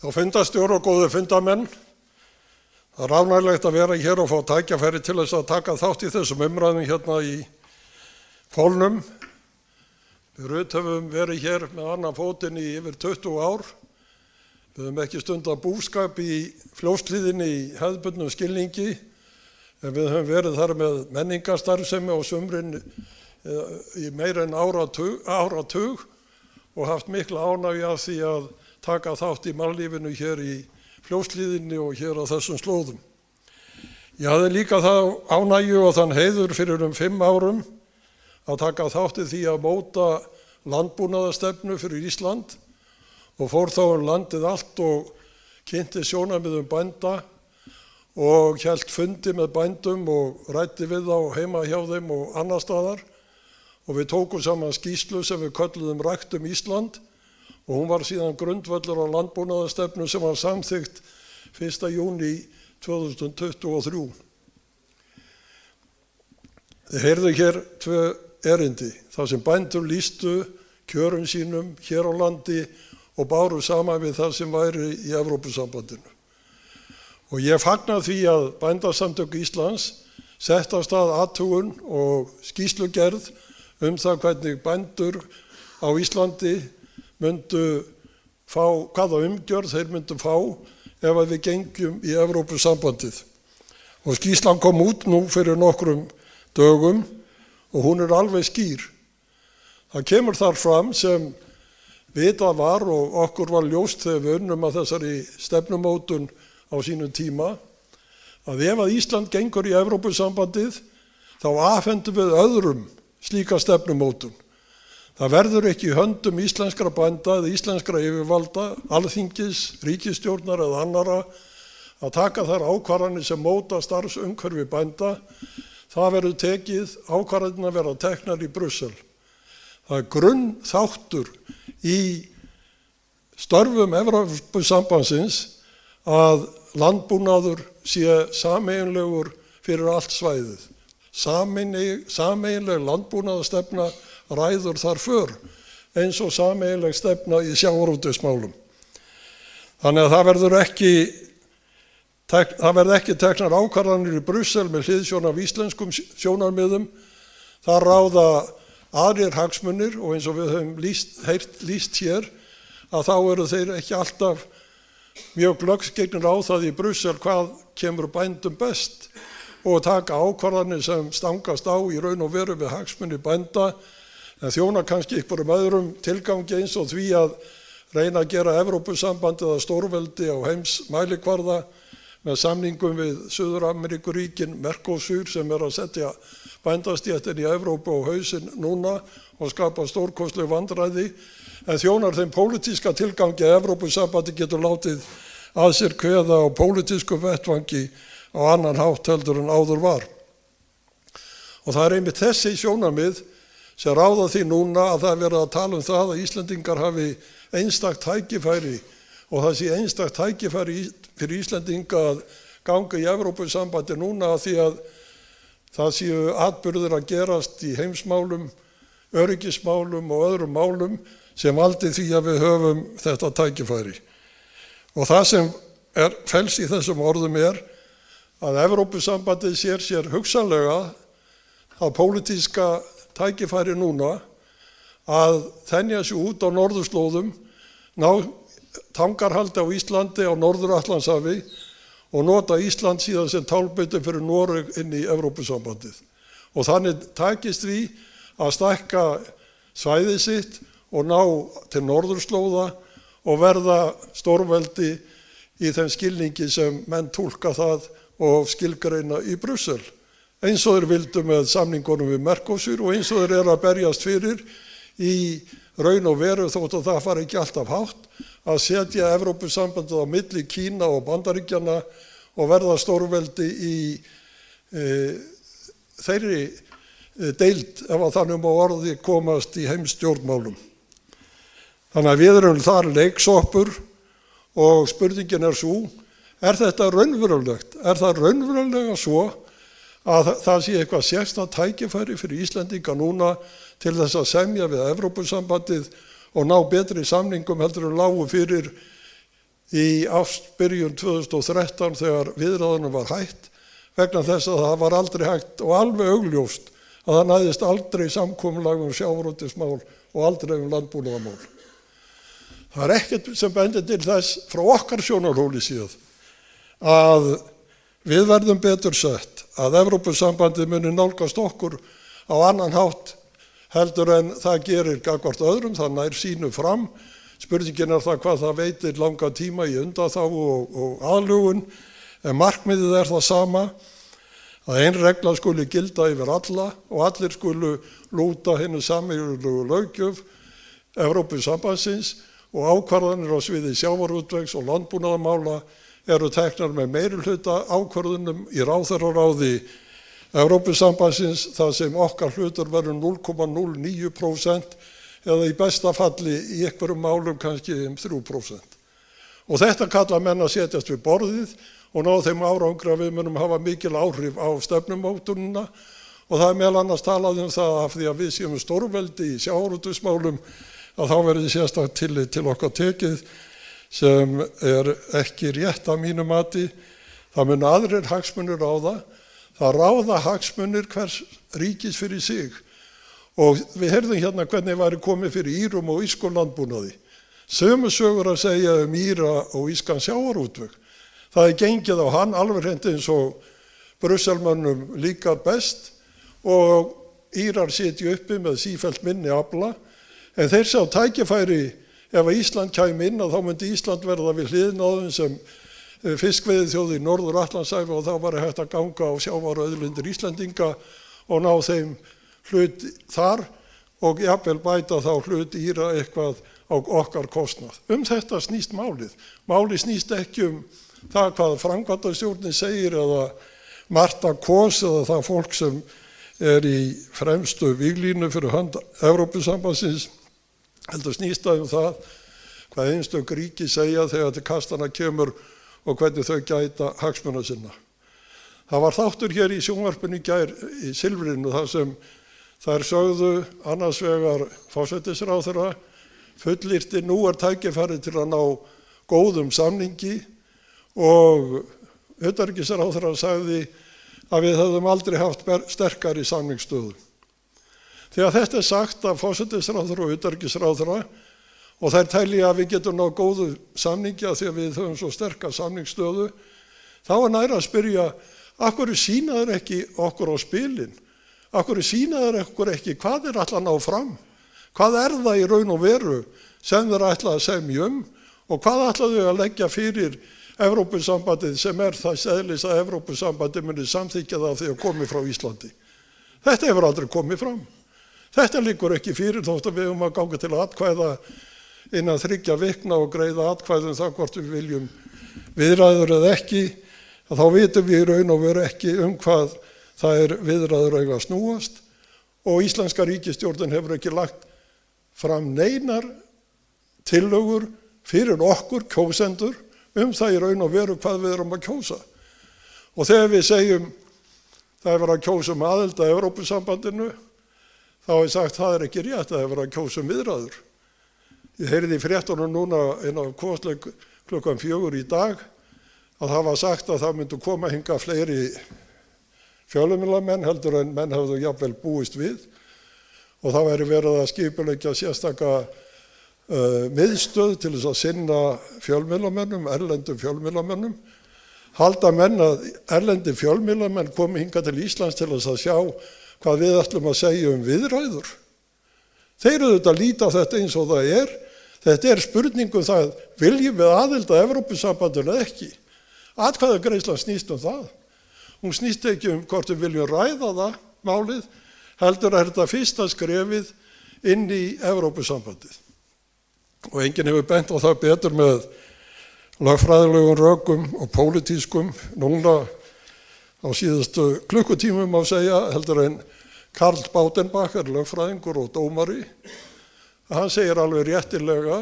Já, fundastjórar og góðu fundamenn, það er ánægjulegt að vera hér og fá tækifæri til þess að taka þátt í þessum umræðum hérna í Hvolnum. Við Rut höfum verið hér með annan fótinn í yfir 20 ár. Við höfum ekki stundað búskap í Fljótshlíðinni í hefðbundnum skilningi, en við höfum verið þar með menningarstarfsemi á sumrin í meira en áratug og haft mikla ánægju af því að taka þátt í mannlífinu hér í Fljótshlíðinni og hér á þessum slóðum. Ég hafði líka það ánægju og þann heiður fyrir 5 árum að taka þátt í því að móta landbúnaðarstefnu fyrir Ísland og fór þá landið allt og kynnti sjónarmiðum bænda og hélt fundi með bændum og ræddi við þá heima hjá þeim og annar staðar og við tókum saman skýrslu sem við kölluðum Ræktum Ísland og hún var síðan grundvöllur á landbúnaðarstefnu sem var samþykkt 1. júní 2023. Þið heyrðu hér 2 erindi, þar sem bændur lýstu kjörum sínum hér á landi og báru saman við það sem væri í Evrópusambandinu. Og ég fagna því að Bændasamtök Íslands sett af stað athugun og skýrslugerð það hvernig bændur á Íslandi myndu fá, hvaða umgjörð þeir myndu fá ef að við gengjum í Evrópusambandið. Og skýrslan kom út nú fyrir nokkrum dögum og hún er alveg skýr. Það kemur þar fram sem vitað var og okkur var ljóst þegar við unnum að þessari stefnumótun á sínum tíma, að ef að Ísland gengur í Evrópusambandið þá afhendum við öðrum slíka stefnumótun. Það verður ekki í höndum íslenskra bænda eða íslenskra yfirvalda, alþingis, ríkisstjórnar eða annara að taka þær ákvarðanir sem móta starfsumhverfi bænda. Það verður tekið, ákvarðanir að vera teknar í Brussel. Það er grunnþáttur í störfum Evrópusambandsins að landbúnaður sé sameiginlegur fyrir allt svæðið. Sameiginleg landbúnaðarstefna ræður þar för, eins og sameiginleg stefna í sjávarútvegsmálum. Þannig að það verður ekki teknar ákvarðanir í Brussel með hliðsjón af íslenskum sjónarmiðum. Það ráða aðrir hagsmunir og eins og við höfum lýst hér að þá eru þeir ekki alltaf mjög glöggsgegnir á það í Brussel hvað kemur bændum best og taka ákvarðanir sem stangast á í raun og veru við hagsmuni bænda en þjóna kannski einhverjum öðrum tilgangi eins og því að reyna að gera Evrópusambandið að stórveldi á heimsmælikvarða með samningum við Suður-Ameríkuríkin Mercosur sem að setja bændastéttin í Evrópu á hausinn núna og skapa stórkostleg vandræði en þjónar þeim pólitíska tilgangi að Evrópusambandið getur látið að sér kveða á pólitísku vettvangi á annan hátt heldur en áður var. Og það er einmitt þessi sjónarmið sem ráða því núna að það verið að tala það að Íslendingar hafi einstakt tækifæri og það sé einstakt tækifæri fyrir Íslendinga að ganga í Evrópusambandi núna því að það séu atburðir að gerast í heimsmálum, öryggismálum og öðrum málum sem valdi því að við höfum þetta tækifæri. Og það sem felst í þessum orðum að Evrópusambandið sér hugsanlega það pólitíska tækifæri núna að þenja sig út á norðurslóðum, ná tangarhaldi á Íslandi á Norður-Atlantshafi og nota Ísland síðan sem tálbeiti fyrir Noreg inn í Evrópusambandið. Og þannig takist því að stækka svæðið sitt og ná til norðurslóða og verða stórveldi í þeim skilningi sem menn túlka það og skilgreina í Brussel. Eins og þeir vildu með samningunum við Mercosur og eins og þeir eru að berjast fyrir í raun og veru þótt að það fari ekki alltaf hátt að setja Evrópusambandið á milli Kína og Bandaríkjanna og verða stórveldi í þeirri deild ef að þannig má orði komast í heimsstjórnmálum. Þannig að við erum þar leiksoppur og spurningin svo, þetta raunverulegt? Það raunverulega svo að það sé eitthvað sérstakt tækifæri fyrir Íslendinga núna til þess að semja við Evrópusambandið og ná betri samningum heldur en lágu fyrir í ársbyrjun 2013 þegar viðræðunum var hætt vegna þess að það var aldrei hægt og alveg augljóst að það næðist aldrei samkomulag sjávarútvegsmál og aldrei landbúnaðarmál. Það ekkert sem bendir til þess frá okkar sjónarhóli séð að við verðum betur sett, að Evrópusambandið muni nálgast okkur á annan hátt heldur en það gerir gagnvart öðrum, það nær sínu fram. Spurningin það hvað það veitir langa tíma í undanþágu og aðlögun, en markmiðið það sama, að ein regla skuli gilda yfir alla og allir skulu lúta hinu sameiginlegu löggjöf Evrópusambandsins og ákvarðanir á sviði sjávarútvegs og landbúnaðarmála eru teknar með meirihluta ákvörðunum í ráðherraráði Evrópusambandsins þar sem okkar hlutur verður 0,09% eða í besta falli í einhverjum málum kannski 3%. Og þetta kalla menn að setjast við borðið og ná þeim árangri að við munum hafa mikil áhrif á stefnumótunina og það meðal annars talað það af því að við séum stórveldi í sjávarútvegsmálum að þá verði sérstakt tillit til okkar tekið sem ekki rétt að mínu mati. Það mun aðrir hagsmunir það ráða hagsmunir hvers ríkis fyrir sig. Og við heyrðum hérna hvernig væri komið fyrir Írum og írskum landbúnaði. Sömu sögur að segja Íra og írskan sjávarútveg. Það gengið á hann alveg hreint eins og Brusselmönnum líkar best og Írar sitja uppi með sífellt minni afla, en þeir sjá tækifæri ef að Ísland kæmi inn að þá myndi Ísland verða við hliðina á þeim sem fiskveiðiþjóð í Norður-Atlantshafi og þá var hægt að ganga á sjávarauðlindir Íslendinga og ná þeim hlut þar og jafnvel bæta þá hlut Íra eitthvað á okkar kostnað. Þetta snýst málið. Málið snýst ekki það hvað framkvæmdastjórnin segir eða Marta Kos eða það fólk sem í fremstu víglínu fyrir hönd Evrópusambandsins, heldur snýst það hvað einstök ríki segja þegar til kastana kemur og hvernig þau gæta hagsmuna sinna. Það var þáttur hér í sjónvarpinu í gær í Silfrinu þar sem þær sögðu annars vegar forsætisráðherra fullyrti nú tækifæri til að ná góðum samningi og utanríkisráðherra sagði að við hefðum aldrei haft sterkari samningsstöðu. Þegar þetta sagt af forsætisráðherra og utanríkisráðherra og þær telja að við getum náð góðu samningi að því að við höfum svo sterka samningsstöðu, þá nær að spyrja af hverju sýna þeir ekki okkur á spilin? Af hverju sýna þeir okkur ekki hvað þeir ætla að ná fram? Hvað það í raun og veru sem þeir ætla að semja og hvað ætla þau að leggja fyrir Evrópusambandið sem það eðlis að Evrópusambandið muni samþykkja það þegar komið frá Íslandi. Þetta hefur aldrei komið fram. Þetta liggur ekki fyrir þótt að við höfum að ganga til atkvæða innan 3 vikna og greiða atkvæðum það hvort við viljum viðræður eða ekki, þá vitum við í raun og veru ekki hvað það viðræður eiga að snúast og íslenska ríkisstjórnin hefur ekki lagt fram neinar tillögur fyrir okkur kjósendur það í raun og veru hvað við erum að kjósa. Og þegar við segjum það verið að kjósa aðild að Evrópusambandinu, þá sagt það ekki rétt að það verið að kjósa viðræður. Ég heyrði í fréttunum núna inn á Kosleik klukkan 4 í dag að það var sagt að það myndu koma hingað fleiri fjölmiðlamenn heldur en menn hefðu jafnvel búist við og það væri verið að skipuleggja sérstaka miðstöð til þess að sinna fjölmiðlamönnum, erlendum fjölmiðlamönnum. Halda menn að erlendi fjölmiðlamenn komi hingað til Íslands til þess að sjá hvað við ætlum að segja viðræður. Þeir auðvitað líta á þetta eins og það Þetta spurningum það, viljum við aðild að Evrópusambandinu eða ekki? Atkvæðagreiðslan snýst það. Hún snýst ekki hvort við viljum ræða það málið, heldur þetta fyrsta skrefið inn í Evrópusambandið. Og enginn hefur bent á það betur með lögfræðilegum rökum og pólitískum núna á síðustu klukkutímum má segja heldur en Karl Baudenbach lögfræðingur og dómari. Hann segir alveg réttilega,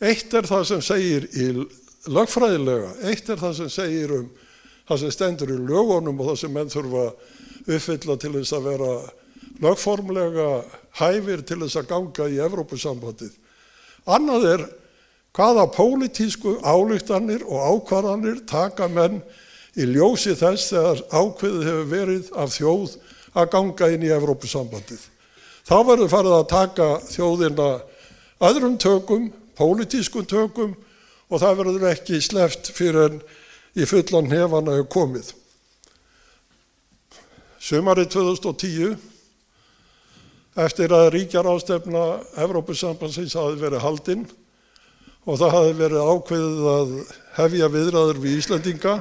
eitt það sem segir í lögfræðilega, eitt það sem segir það sem stendur í lögunum og það sem menn þurfa uppfylla til þess að vera lögformlega hæfir til þess að ganga í Evrópusambandið. Annað Hvaða pólitísku ályktanir og ákvarðanir taka menn í ljósi þess þegar ákveðið hefur verið af þjóð að ganga inn í Evrópusambandið? Þá verður farið að taka þjóðina öðrum tökum, pólitískum tökum, og það verður ekki sleppt fyrir en í fullan hnefana hefur komið. Sumarið 2010, eftir að ríkjaráðstefna Evrópusambandsins hafði verið haldin og það hafði verið ákveðið að hefja viðræður við Íslendinga,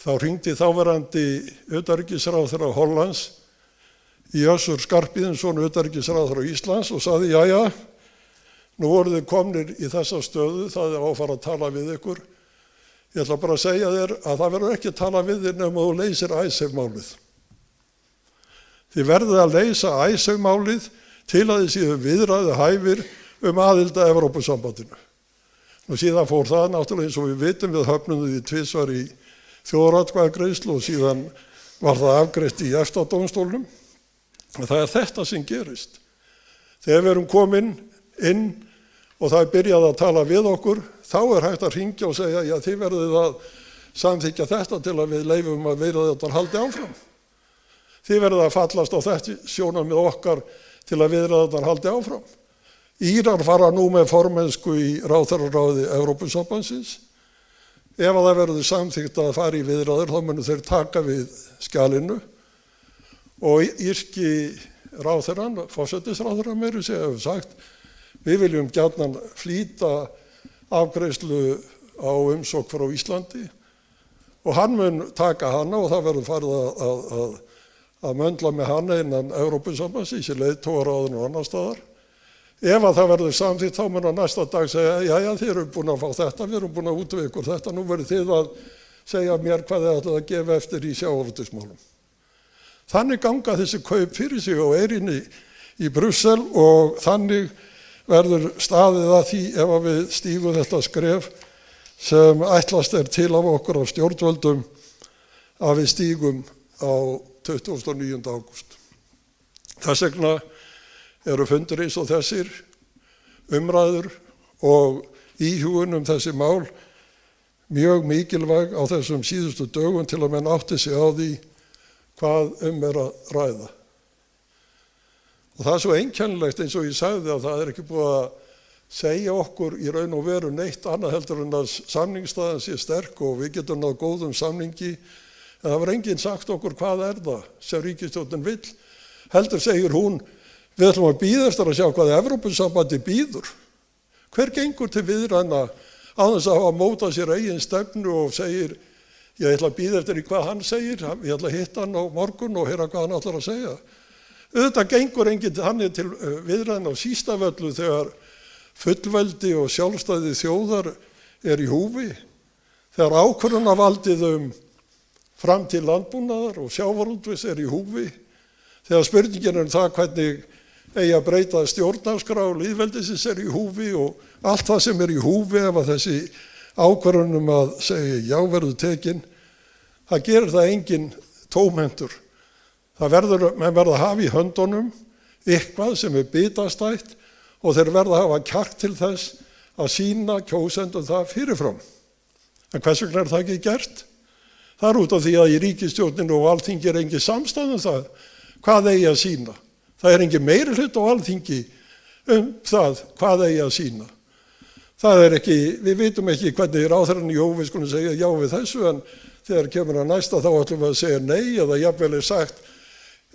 þá hringdi þáverandi utanríkisráðherra Hollands í Össur Skarphéðinsson, utanríkisráðherra Íslands, og sagði: jæja, nú voruð þið komnir í þessa stöðu, það á að fara að tala við ykkur. Ég ætla bara að segja þér að það verður ekki að tala við þér nema þú leysir Icesave-málið. Þið verðið að leysa Icesave-málið til að þið séu viðræðu hæfir aðild að Evrópusambandinu. Nú síðan fór það náttúrulega, eins og við vitum, við höfnum því tvisvar í þjóðaratkvæðagreiðslu og síðan var það afgreitt í EFTA-dómstólnum. Það er þetta sem gerist. Þegar við erum komin inn og það er byrjað að tala við okkur, þá er hægt að hringja og segja: já, þið verðið að samþykkja þetta til að við leyfum að viðræðurnar haldi áfram. Þið verðið að fallast á þetta sjónarmið okkar til að viðræðurnar haldi áfram. Írar fara nú með formennsku í ráðherraráði Evrópusambandsins. Ef það verður samþykkt að fara í viðræður, þá munu þeir taka við skjalinu, og írski ráðherrann, forsætisráðherrann meira segja, hefur sagt: við viljum gjarnan flýta afgreiðslu á umsókn frá Íslandi, og hann mun taka hana og það verður farið að möndla með hana innan Evrópusambandsins í leiðtogaráðinu og annar staðar. Ef að það verður samþykkt, þá mun á næsta dag segja: jæja, þið eru búin að fá þetta, við erum búin að útvega ykkur þetta, nú verður þið að segja mér hvað þið ætlið að gefa eftir í sjávarútvegsmálum. Þannig ganga þessi kaup fyrir sig og er inni í Brussel, og þannig verður staðið að því ef að við stígum þetta skref sem ætlast er til af okkur af stjórnvöldum að við stígum á 29. ágúst. Þess vegna eru fundir eins og þessir, umræður og íhugun þessi mál mjög mikilvæg á þessum síðustu dögum til að menn átti sig á því hvað er að ræða. Og það er svo einkennilegt, eins og ég sagði, að það er ekki búið að segja okkur í raun og veru neitt annað heldur en að samningsstaðan sé sterk og við getum náð góðum samningi, en það var enginn sagt okkur hvað er það sem ríkisstjórnin vill. Heldur segir hún: við ætlum að bíða eftir að sjá hvað Evrópusambandið býður. Hver gengur til viðræðna án þess að hafa mótað sér eigin stefnu og segir: ég ætla að bíða eftir hvað hann segir, ég ætla að hitta hann á morgun og heyra hvað hann ætlar að segja. Auðvitað gengur enginn þannig til viðræðna á sístavöllu þegar fullveldi og sjálfstæði þjóðar er í húfi, þegar ákvörðunarvaldið framtíð landbúnaðar og sjávarútvegs er í húfi, þegar spurningin það hvernig eigi að breyta stjórnarskrá lýðveldisins er í húfi, og allt það sem er í húfi ef að þessi ákvörðunum að segja já verður tekin, það gerir það engin tómhentur. Það menn verða að hafa í höndunum eitthvað sem er bitastætt, og þeir verða að hafa kjark til þess að sýna kjósendum það fyrirfram. En hvers vegna er það ekki gert? Það er út af því að í ríkisstjórninu og Alþingi er engin samstaða það hvað eigi að sýna. Það er engin meirihluti á Alþingi það hvað eigi að sýna. Það er ekki, við vitum ekki hvernig ráðherrann við skulum segja já við þessu, en þegar kemur að næsta þá ætlum við að segja nei, eða jafnvel er sagt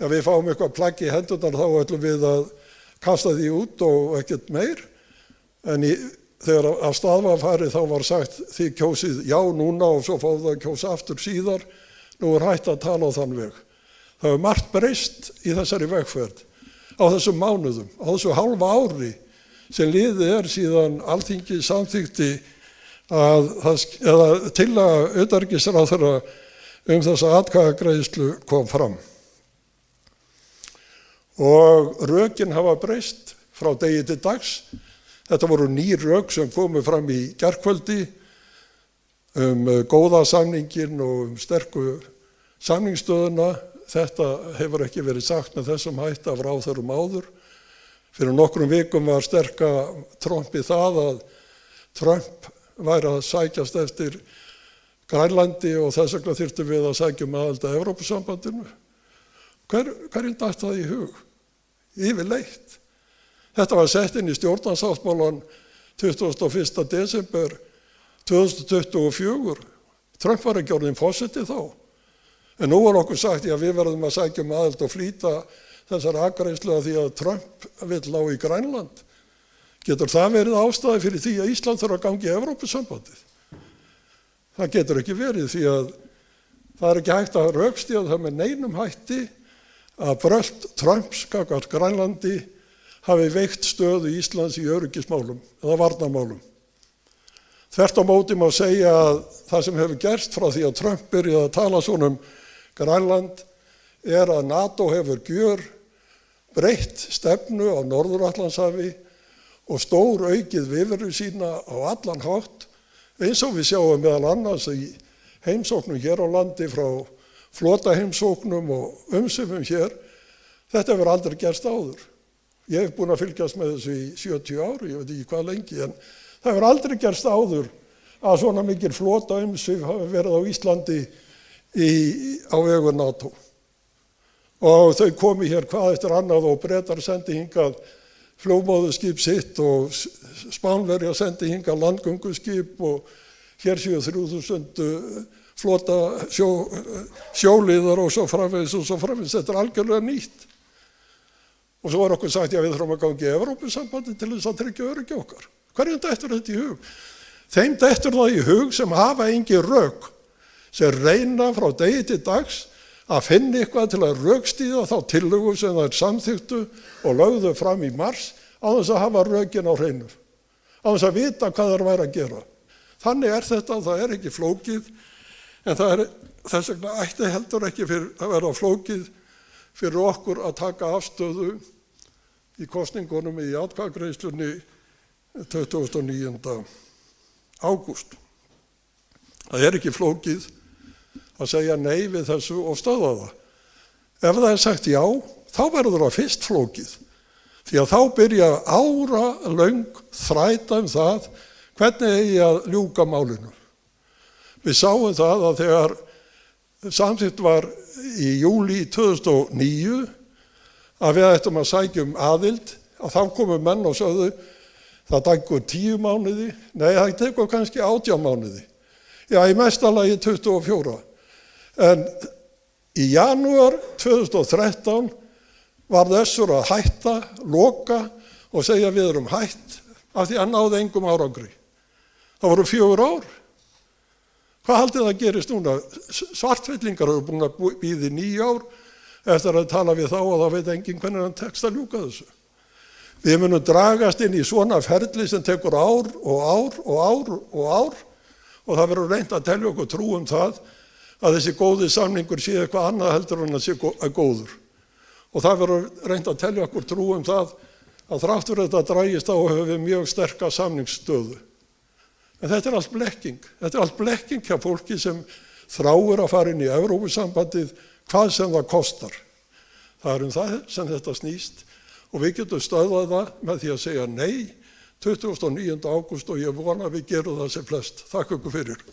að við fáum eitthvað plagg í hendurnar, þá ætlum við að kasta því út og ekkert meir. En þegar af stað var farið þá var sagt þið kjósið já núna og svo fáðu það að kjósa aftur síðar. Nú er hægt að tala á þann veg. Það er margt breyst í þessari vegferð á þessum mánuðum, á þessu hálfa ári sem liðið er síðan Alþingi samþykkti eða tillaga utanríkisráðherra þessa atkvæðagreiðslu kom fram. Og rökin hafa breyst frá degi til dags. Þetta voru ný rök sem komu fram í gærkvöldi góða samningin og sterku samningsstöðuna. Þetta hefur ekki verið sagt með þessum hætti af ráðherrum áður. Fyrir nokkrum vikum var sterka tromp í það að Trump væri að sækjast eftir Grænlandi og þess vegna þyrftum við að sækja aðild að Evrópusambandinu. Hverjum datt það í hug? Yfirleitt. Þetta var sett inn í stjórnarsáttmálann 21. desember 2024. Trump var ekki orðinn forseti þá. En nú var okkur sagt að við verðum að sækja aðild og flýta þessar afgreiðslu því að Trump vill á í Grænland. Getur það verið ástæði fyrir því að Ísland þarf að gangi í Evrópusambandið? Það getur ekki verið því að það er ekki hægt að rökstyðja það með neinum hætti að brölt Trumps gagnvart Grænlandi hafi veikt stöðu Íslands í öryggismálum eða varnarmálum. Þvert á móti má segja að það sem hefur gerst frá því að Trump byrjaði að tala svona Grænland að NATO hefur breytt stefnu á Norður-Atlantshafi og stór aukið viðveru sína á allan hátt, eins og við sjáum meðal annars í heimsóknum hér á landi frá flotaheimsóknum og umsifum hér. Þetta hefur aldrei gerst áður. Ég hef búin að fylgjast með þessu í 70 ár, ég veit ekki hvað lengi, en það hefur aldrei gerst áður að svona mikil flotaumsvif hafi verið á Íslandi á vegum NATO. Og þau komi hér hvað eftir annað og Bretar sendi hingað flugmóðurskip sitt og Spánverjar sendi hingað landgönguskip og hér séu 3000 flota sjóliðar og svo framvegis og svo framvegis. Þetta algjörlega nýtt. Og svo var okkur sagt að við þurfum að gangi í Evrópusambandið til þess að tryggja öryggi okkar. Hverjum dettur þetta í hug? Þeim dettur það í hug sem hafa engin rök, sem reyna frá degi til dags að finna eitthvað til að rökstyðja þá tillögu sem þær samþykktu og lögðu fram í mars á þess að hafa rökin á hreinu, á þess að vita hvað þær væri að gera. Þannig þetta, það er ekki flókið, en það er þess vegna ætti heldur ekki að vera flókið fyrir okkur að taka afstöðu í kosningunum í atkvæðagreiðslunni 29. ágúst. Það er ekki flókið að segja nei við þessu og stöðva það. Ef það er sagt já, þá verður það fyrst flókið. Því að þá byrja áralöng þræta það hvernig eigi að ljúka málinu. Við sáum það að þegar samþykkt var í júlí 2009 að við ættum að sækja aðild, að þá komu menn og sögðu það tekur 10 mánuði, nei það tekur kannski 18 mánuði. Já, í mesta lagi 24. En í janúar 2013 var þessur að hætta, loka og segja við erum hætt af því að náði engum árangri. Það voru 4 ár. Hvað haldið það gerist núna? Svartfellingar eru búin að bíða í 9 ár eftir að tala við þá og þá veit enginn hvernig hann tekst að ljúka þessu. Við munum dragast inn í svona ferli sem tekur ár og ár og ár og ár og það verður reynt að telja okkur trú það að þessi góði samningur sé eitthvað annað heldur en að sé góður. Og það verður reynt að telja okkur trú það að þrátt fyrir þetta dragist á höfum við mjög sterka samningsstöðu. En þetta er allt blekking. Þetta er allt blekking hjá fólki sem þráir að fara inn í Evrópusambandið hvað sem það kostar. Það það sem þetta snýst og við getum stöðvað það með því að segja nei 29. ágúst og ég vona að við gerum það sem flest. Þakka ykkur fyrir.